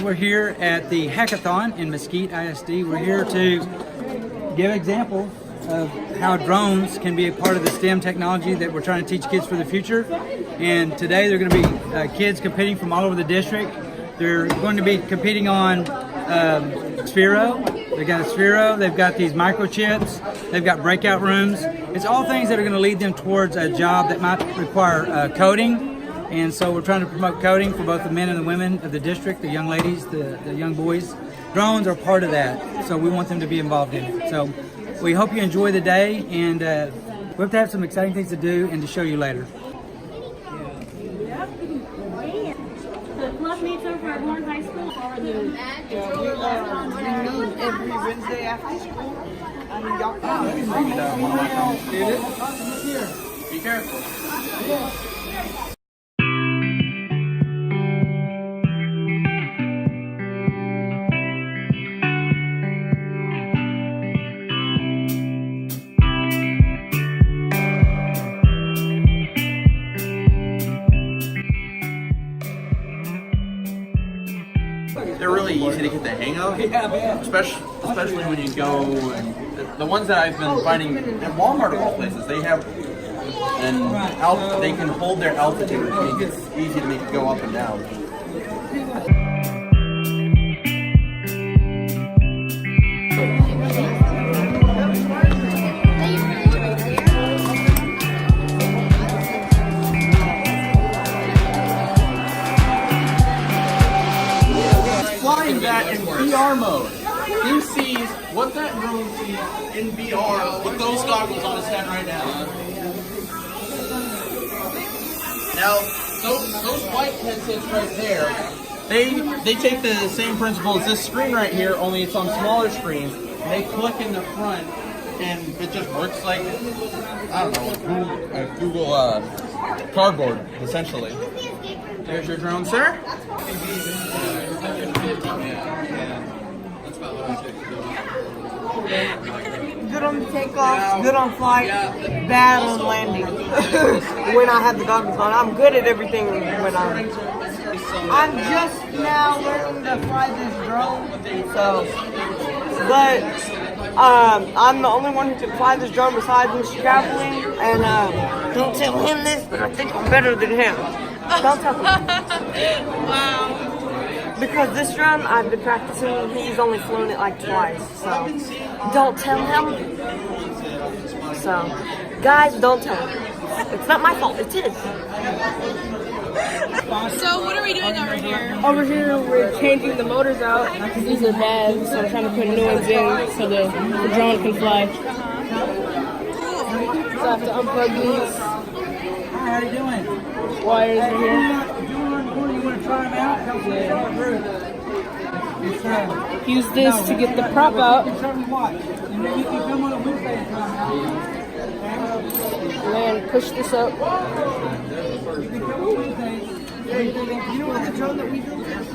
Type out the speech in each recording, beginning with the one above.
we're here at the Hackathon in Mesquite ISD. We're here to give examples of how drones can be a part of the STEM technology that we're trying to teach kids for the future. And today they're going to be kids competing from all over the district. They're going to be competing on Sphero. They've got a Sphero, they've got these microchips, they've got breakout rooms. It's all things that are going to lead them towards a job that might require coding. And so we're trying to promote coding for both the men and the women of the district, the young ladies, the young boys. Drones are part of that, so we want them to be involved in it. So we hope you enjoy the day, and we hope to have some exciting things to do and to show you later. The club meets over at Warren High School. Every Wednesday after school. Be careful. They're really easy to get the hang of, especially when you go. And the ones that I've been finding at Walmart of all places, they have they can hold their altitude, which means it's easy to make it go up and down. Flying that in VR mode. He sees what that drone sees in VR with those goggles on his head right now. Now, those white headsets right there, they take the same principle as this screen right here, only it's on smaller screens. They click in the front, and it just works like, I don't know, a Google cardboard, essentially. There's your drone, sir. Good on the takeoff, good on flight, bad on landing. When I have the goggles on, I'm good at everything when I'm just now learning to fly this drone, but I'm the only one who can fly this drone besides Mr. Grappling, and don't tell him this, but I think I'm better than him. Don't tell him. Wow. Because this drone, I've been practicing, he's only flown it like twice, so don't tell him. So, guys, don't tell him. It's not my fault, it's his. So what are we doing over here? Over here, we're changing the motors out. These are bad, so we're trying to put new ones in so the drone can fly. So I have to unplug these. How are you doing? Wires are here. You want to try them out? Use this to get the prop out. And then you can come on a Wednesday and try them out. And then push this up. You can come on Wednesdays. You know what the drone that we built is?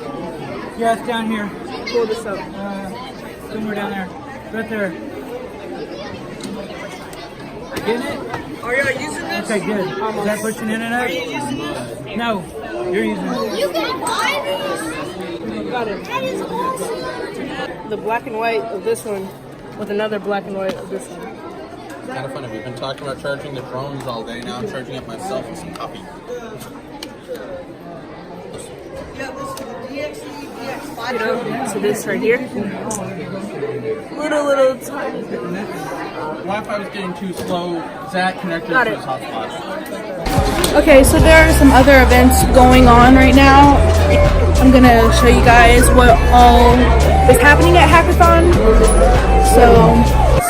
Yeah, it's down here. Pull this up. Somewhere down there. Right there. Getting it? Are you using this? Okay, good. Is that pushing in and out? Are you using this? No, you're using it. You can buy this? Got it. That is awesome. The black and white of this one with another black and white of this one. Kind of funny. We've been talking about charging the drones all day. Now I'm charging up myself with some coffee. Yeah, this is the DX5. So this right here. Little tiny bit. Wi-Fi was getting too slow. Zach connected Got to it. his hotspot. Okay, so there are some other events going on right now. I'm gonna show you guys what all is happening at Hackathon.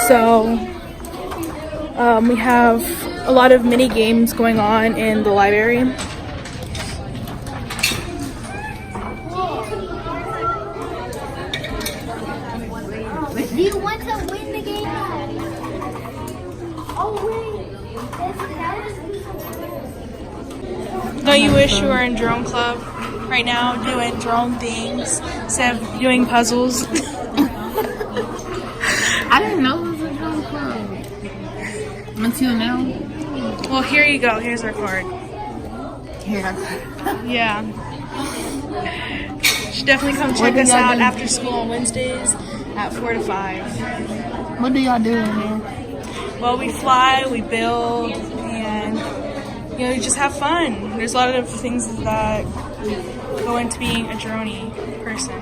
So we have a lot of mini games going on in the library. Do you want to win the game? Oh wait. Don't you wish you were in drone club right now doing drone things instead of doing puzzles? I didn't know it was a drone club until now. Well, here you go. Here's our card. Here. Yeah. should definitely come check us out after school on Wednesdays at 4 to 5. What do y'all do in here? Well, we fly, we build, and you know, you just have fun. There's a lot of things that go into being a droney person.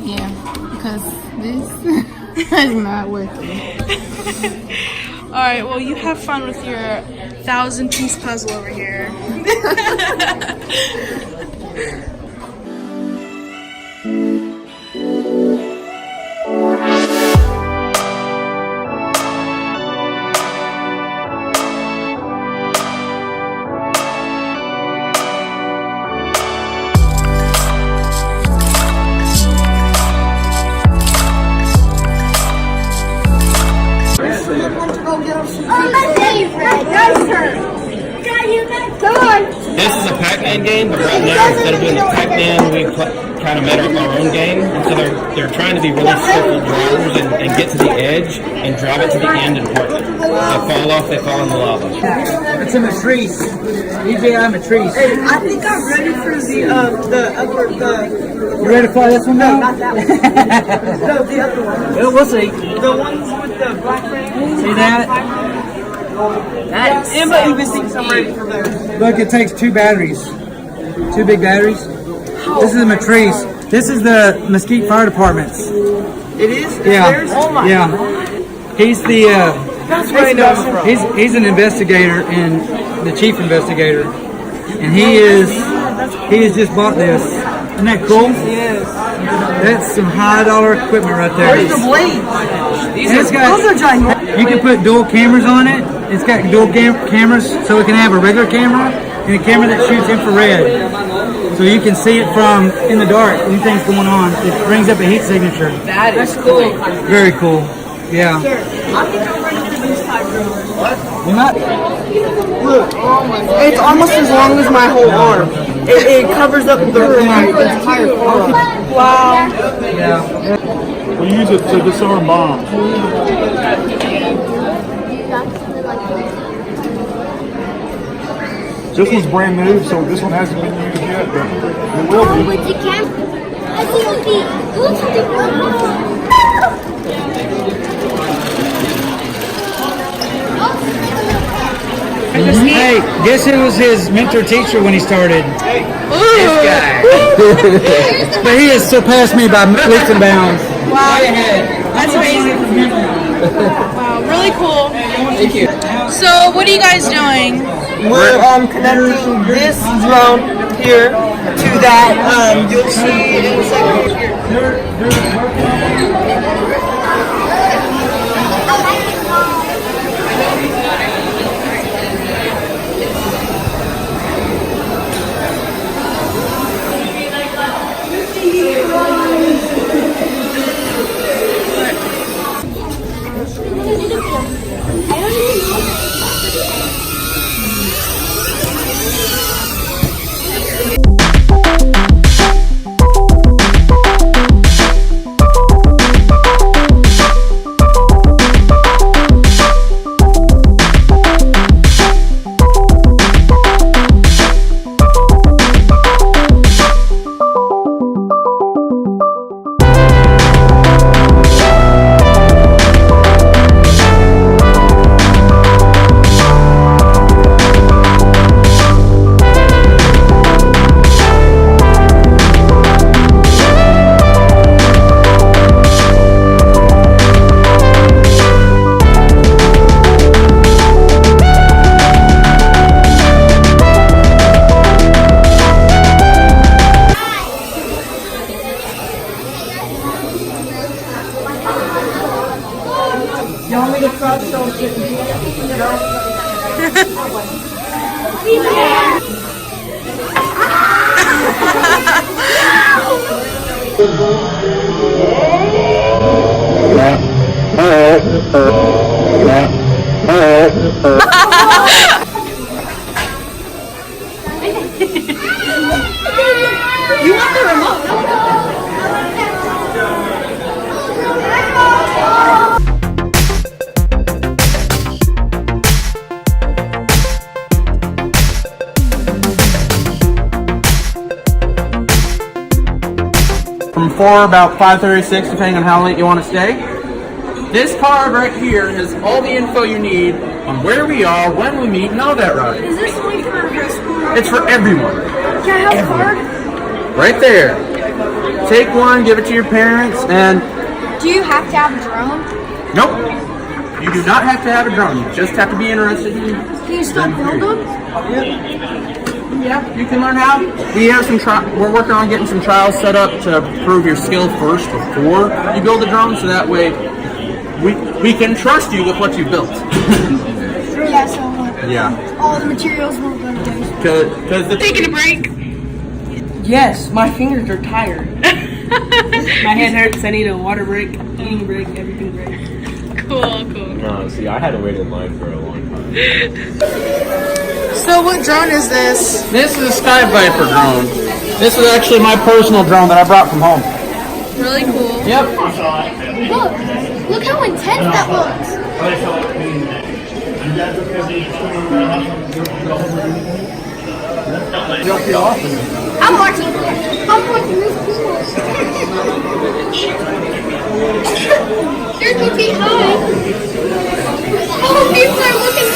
Yeah, because this is not working. Alright, well, you have fun with your 1,000-piece puzzle over here. This is a Pac-Man game, but right now instead of doing the Pac-Man, we kind of made our own game. And so they're trying to be really skillful drivers and get to the edge and drive it to the end and park it. They fall off, they fall in the lava. It's a matrice. DJI matrice. Hey, I think I'm ready for the upper, You ready to fly this one now? not that one. No, the other one. Well, we'll see. The ones with the black rings. See that? Emma even thinks I'm ready for those. Look, it takes 2 batteries. 2 big batteries. This is a matrice. This is the Mesquite Fire Department's. It is? Yeah. Theirs? Oh my Yeah. He's the That's where I know him from. he's an investigator and the chief investigator, and he has just bought this. Isn't that cool? Yes. That's some $high-dollar equipment right there. Where's the blades? And it's got, Those are ginormous. you can put dual cameras on it. It's got dual cameras, so it can have a regular camera and a camera that shoots infrared. So you can see it from in the dark. Anything's going on. It brings up a heat signature. That is cool. Very cool. Yeah. I think I'm ready for these ciphers. You're not. Look, it's almost as long as my whole arm. It covers up my entire arm. Wow. Yeah. We use it to disarm bombs. This one's brand new, so this one hasn't been used yet, but it will be. With the camera. I think it'll be good for the Hey, guess who was his mentor teacher when he started? This guy. But he has surpassed me by leaps and bounds. Wow. That's amazing. Wow, really cool. Thank you. So, what are you guys doing? We're connecting this drone here to that. You'll see in a second here. You want the remote? from 4 about 5:36, depending on how late you want to stay. This card right here has all the info you need on where we are, when we meet, and all that right. Is this only for high school? It's for everyone. Can I have a card? Right there. Take one, give it to your parents, and Do you have to have a drone? nope. You do not have to have a drone. You just have to be interested in. Can you still build them? Yeah, you can learn how. We have some. We're working on getting some trials set up to prove your skill first before you build a drone, so that way we can trust you with what you built. Yeah, so Yeah. all the materials will go to waste. Because the Taking a break. Yes, my fingers are tired. My head hurts. I need a water break, eating break, everything break. Cool. No, see, I had to wait in line for a long time. So what drone is this? This is a Sky Viper drone. This is actually my personal drone that I brought from home. Really cool. Yep. Look how intense that looks. You'll feel awesome. I'm watching this cool. Sure can be high. Oh, people are looking.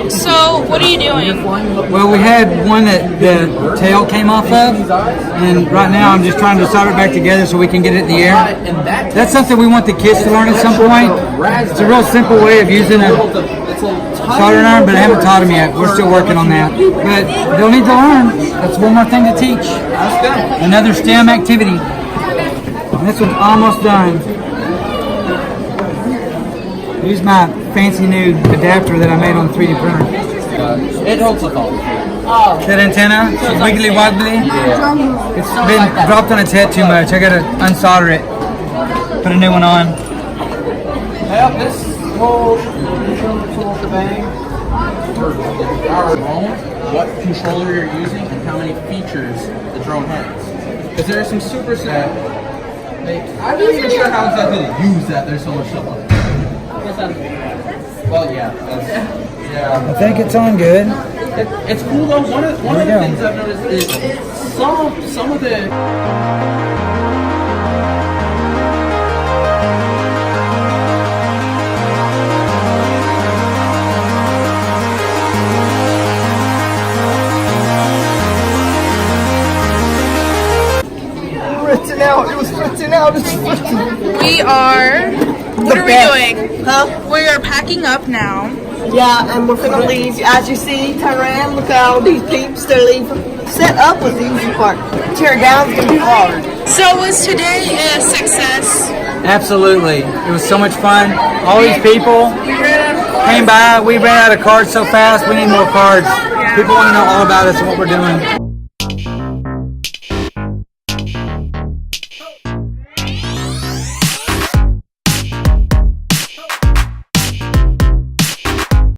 So what are you doing? Well, we had one that the tail came off of, and right now I'm just trying to solder it back together so we can get it in the air. That's something we want the kids to learn at some point. It's a real simple way of using a soldering iron, but I haven't taught them yet. We're still working on that. But they'll need to learn. That's one more thing to teach. Another STEM activity. And this one's almost done. Use my fancy new adapter that I made on the 3D printer. It holds a phone. That antenna, it's wiggly wobbly. It's been dropped on its head too much. I gotta unsolder it. Put a new one on. Well, this whole control the bang. Our drone, what controller you're using, and how many features the drone has. Because there are some super set. I'm not even sure how exactly to use that. There's so much stuff on it. Well, yeah. I think it's on good. It's cool though. One of the things I've noticed is some of the. Written out. It was written out. It's written. We are. What are we doing? Huh? We are packing up now. Yeah, and we're gonna leave. As you see, Tyran, look at all these peeps. They're leaving. Set up was the easy part. Tear down's gonna be hard. So was today a success? Absolutely. It was so much fun. All these people came by. We ran out of cards so fast. We need more cards. People want to know all about us and what we're doing.